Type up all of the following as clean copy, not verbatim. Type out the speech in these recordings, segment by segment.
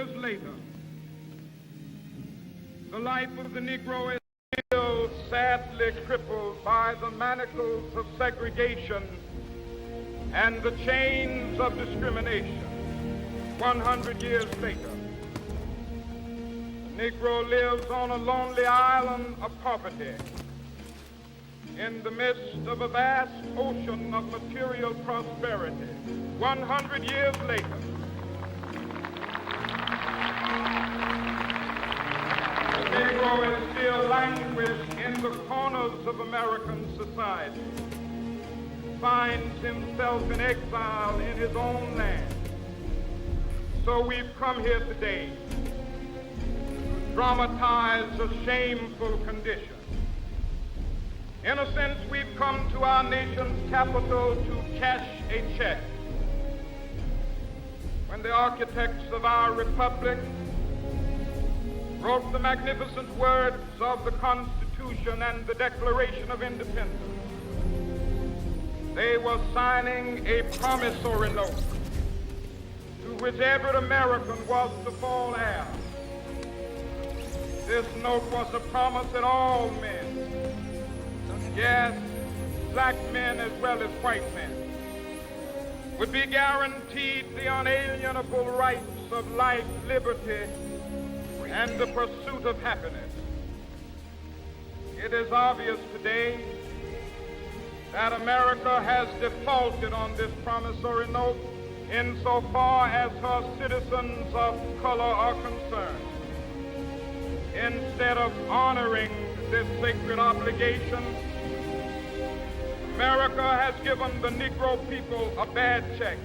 years later, the life of the Negro is still sadly crippled by the manacles of segregation and the chains of discrimination. 100 years later, the Negro lives on a lonely island of poverty in the midst of a vast ocean of material prosperity. 100 years later, the Negro is still languished in the corners of American society, finds himself in exile in his own land. So we've come here today to dramatize a shameful condition. In a sense, we've come to our nation's capital to cash a check. When the architects of our republic wrote the magnificent words of the Constitution and the Declaration of Independence, they were signing a promissory note to which every American was to fall heir. This note was a promise that all men, yes, black men as well as white men, would be guaranteed the unalienable rights of life, liberty, and the pursuit of happiness. It is obvious today that America has defaulted on this promissory note insofar as her citizens of color are concerned. Instead of honoring this sacred obligation, America has given the Negro people a bad check,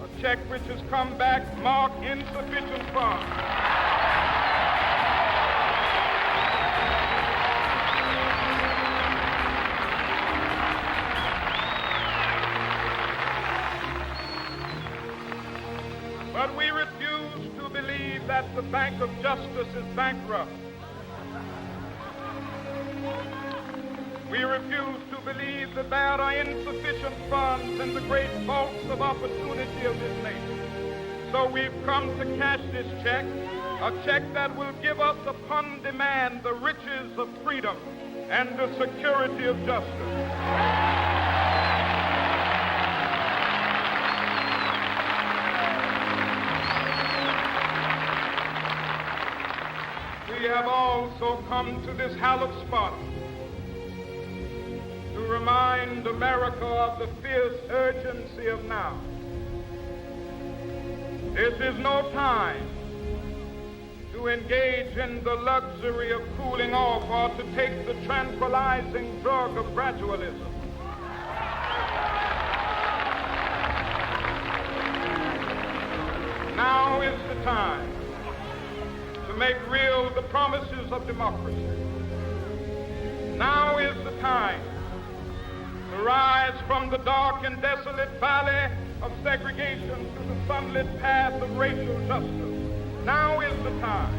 a check which has come back marked insufficient funds. But we refuse to believe that the Bank of Justice is bankrupt. We refuse to believe that there are insufficient funds in the great vaults of opportunity of this nation. So we've come to cash this check, a check that will give us upon demand the riches of freedom and the security of justice. We have also come to this hallowed spot to remind America of the fierce urgency of now. This is no time to engage in the luxury of cooling off or to take the tranquilizing drug of gradualism. Now is the time to make real the promises of democracy. Now is the time to rise from the dark and desolate valley of segregation to the sunlit path of racial justice. Now is the time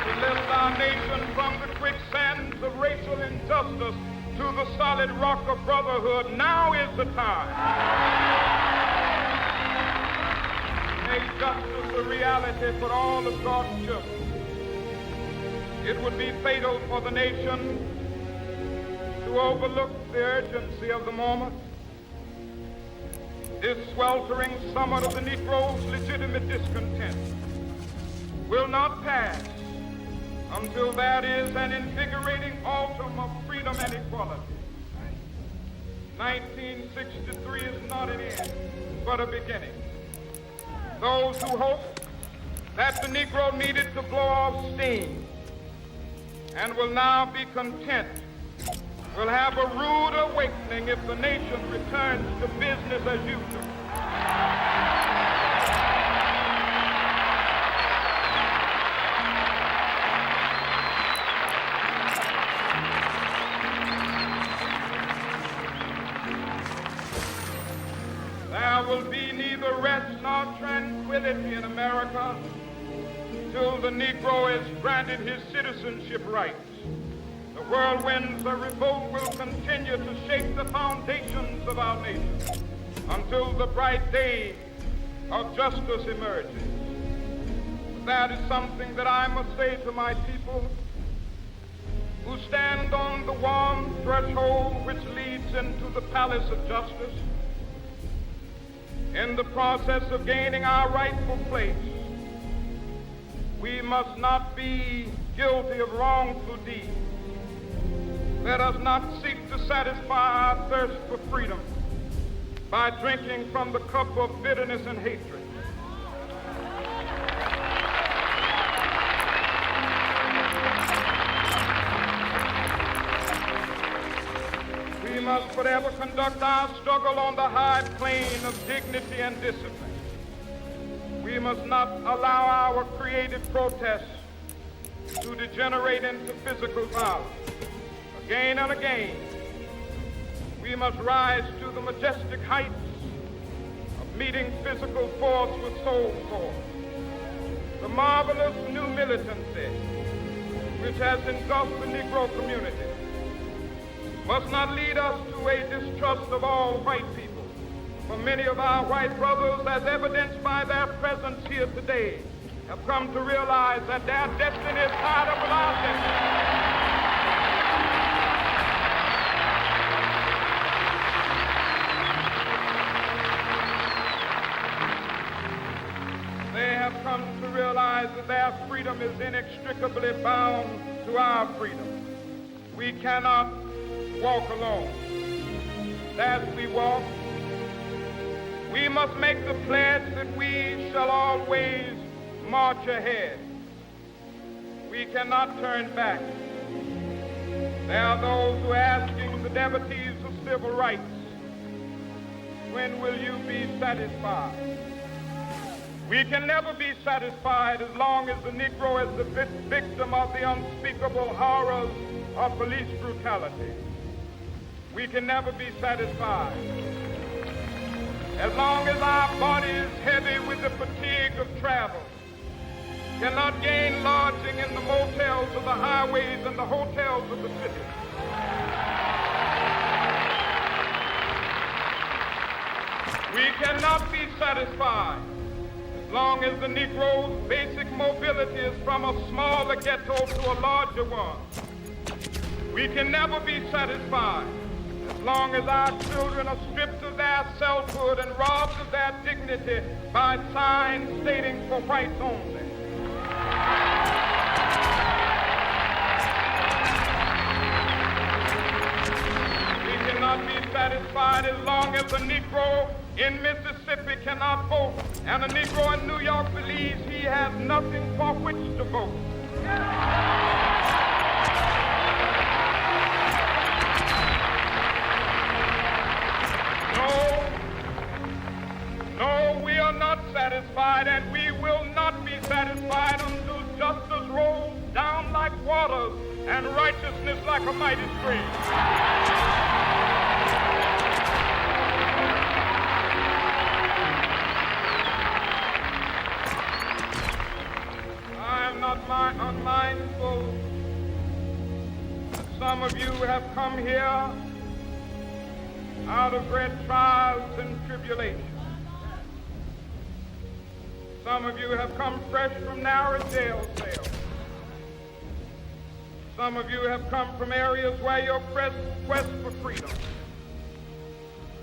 to lift our nation from the quicksands of racial injustice to the solid rock of brotherhood. Now is the time to make justice a reality for all of God's children. It would be fatal for the nation to overlook the urgency of the moment. This sweltering summit of the Negro's legitimate discontent will not pass until there is an invigorating autumn of freedom and equality. 1963 is not an end, but a beginning. Those who hoped that the Negro needed to blow off steam and will now be content will have a rude awakening if the nation returns to business as usual. There will be neither rest nor tranquility in America till the Negro is granted his citizenship rights. The whirlwinds of revolt will continue to shake the foundations of our nation. until the bright day of justice emerges. That is something that I must say to my people who stand on the warm threshold which leads into the palace of justice. In the process of gaining our rightful place, we must not be guilty of wrongful deeds. Let us not seek to satisfy our thirst for freedom by drinking from the cup of bitterness and hatred. We must forever conduct our struggle on the high plane of dignity and discipline. We must not allow our creative protests to degenerate into physical violence. Again and again, we must rise to the majestic heights of meeting physical force with soul force. The marvelous new militancy which has engulfed the Negro community must not lead us to a distrust of all white people. For many of our white brothers, as evidenced by their presence here today, have come to realize that their destiny is tied up with our destiny. They have come to realize that their freedom is inextricably bound to our freedom. We cannot walk alone. As we walk, we must make the pledge that we shall always march ahead. We cannot turn back. There are those who are asking the devotees of civil rights, when will you be satisfied? We can never be satisfied as long as the Negro is the victim of the unspeakable horrors of police brutality. We can never be satisfied as long as our body is heavy with the fatigue of travel, cannot gain lodging in the motels of the highways and the hotels of the city. We cannot be satisfied as long as the Negro's basic mobility is from a smaller ghetto to a larger one. We can never be satisfied as long as our children are stripped of their selfhood and robbed of their dignity by signs stating for whites only. We cannot be satisfied as long as a Negro in Mississippi cannot vote and a Negro in New York believes he has nothing for which to vote. No, we are not satisfied, and we will not be satisfied until justice rolls down like waters and righteousness like a mighty stream. I am not unmindful that some of you have come here out of great trials and tribulations. Some of you have come fresh from narrow jail cells. Some of you have come from areas where your quest for freedom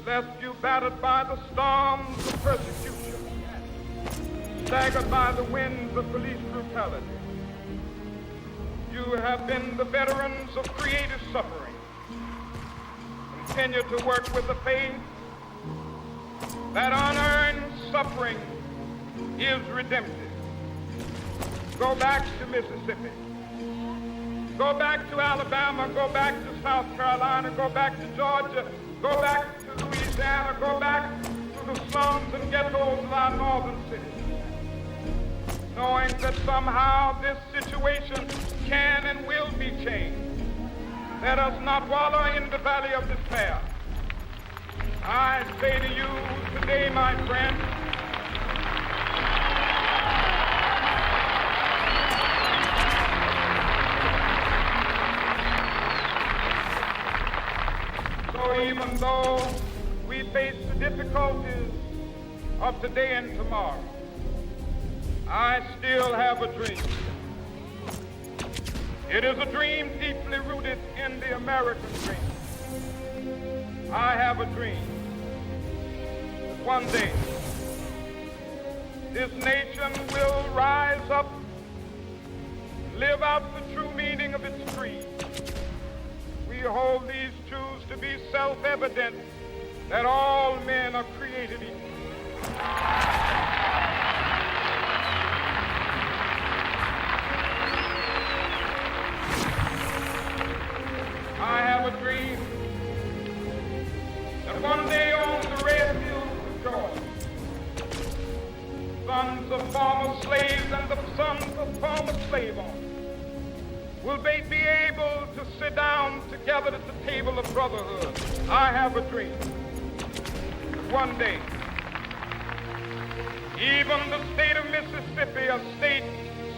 left you battered by the storms of persecution, staggered by the winds of police brutality. You have been the veterans of creative suffering. Continue to work with the faith that unearned suffering is redemptive. Go back to Mississippi. Go back to Alabama. Go back to South Carolina. Go back to Georgia. Go back to Louisiana. Go back to the slums and ghettos of our northern cities, knowing that somehow this situation can and will be changed. Let us not wallow in the valley of despair. I say to you today, my friend, so even though we face the difficulties of today and tomorrow, I still have a dream. It is a dream deeply rooted in the American dream. I have a dream that one day this nation will rise up, live out the true meaning of its creed. We hold these truths to be self-evident, that all men are created equal. I have a dream that one day on the red hills of Georgia, sons of former slaves and the sons of former slave owners will they be able to sit down together at the table of brotherhood. I have a dream that one day, even the state of Mississippi, a state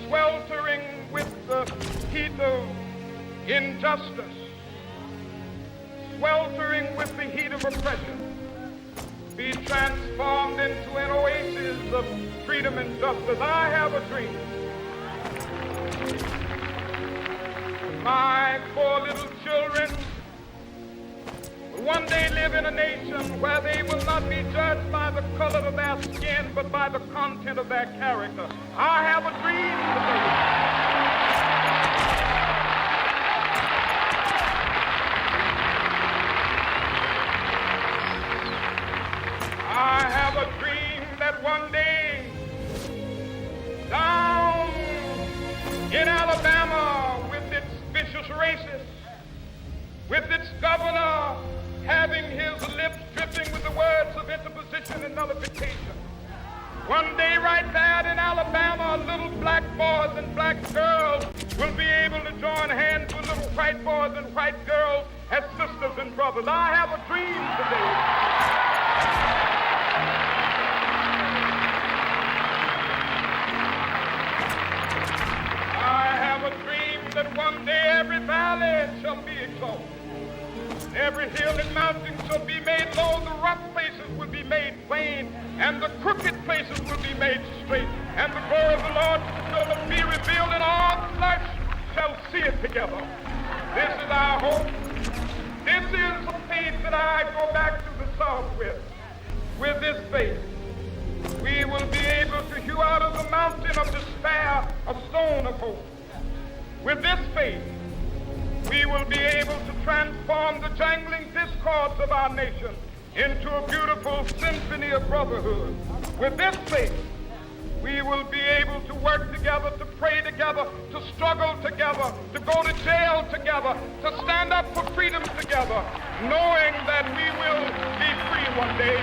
sweltering with the heat of injustice, sweltering with the heat of oppression, be transformed into an oasis of freedom and justice. I have a dream. My four little children will one day live in a nation where they will not be judged by the color of their skin, but by the content of their character. I have a dream today. I have a dream that one day down in Alabama, with its vicious racists, with its governor having his lips dripping with the words of interposition and nullification, one day right there in Alabama, little black boys and black girls will be able to join hands with little white boys and white girls as sisters and brothers. I have a dream today. That one day every valley shall be exalted, every hill and mountain shall be made low, the rough places will be made plain, and the crooked places will be made straight, and the glory of the Lord shall be revealed, and all flesh shall see it together. This is our hope. This is the faith that I go back to the South with. With this faith, we will be able to hew out of the mountain of despair a stone of hope. With this faith, we will be able to transform the jangling discords of our nation into a beautiful symphony of brotherhood. With this faith, we will be able to work together, to pray together, to struggle together, to go to jail together, to stand up for freedom together, knowing that we will be free one day.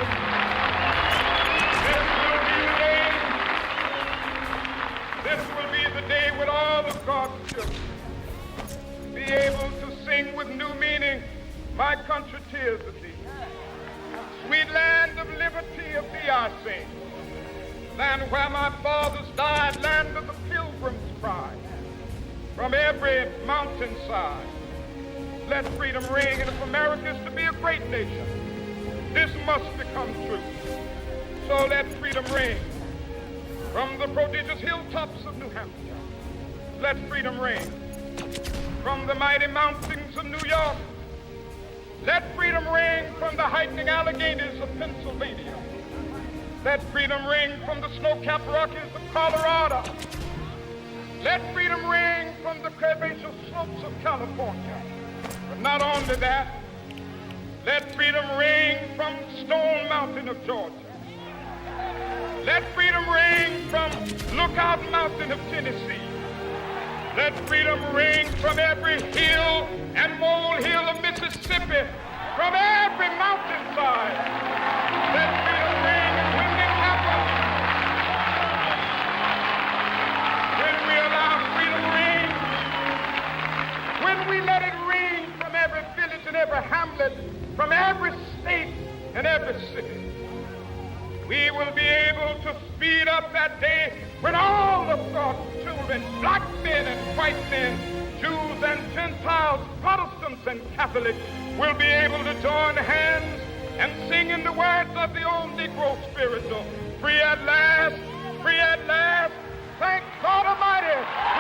This will be the day when all of God's children be able to sing with new meaning, my country, tears of thee. Sweet land of liberty, of thee I sing. Land where my fathers died, land of the pilgrim's pride. From every mountainside, let freedom ring. And if America is to be a great nation, this must become true. So let freedom ring. From the prodigious hilltops of New Hampshire, let freedom ring. From the mighty mountains of New York, let freedom ring. From the heightening Alleghenies of Pennsylvania, let freedom ring. From the snow-capped Rockies of Colorado, let freedom ring. From the curvaceous slopes of California. But not only that, let freedom ring from Stone Mountain of Georgia. Let freedom ring from Lookout Mountain of Tennessee. Let freedom ring from every hill and molehill of Mississippi, from every mountainside. Let freedom ring. When it happens, when we allow freedom ring, when we let it ring from every village and every hamlet, from every state and every city, we will be able to speed up that day when all of God's children, black men and white men, Jews and Gentiles, Protestants and Catholics, will be able to join hands and singing the words of the old Negro spiritual. Free at last, thank God Almighty.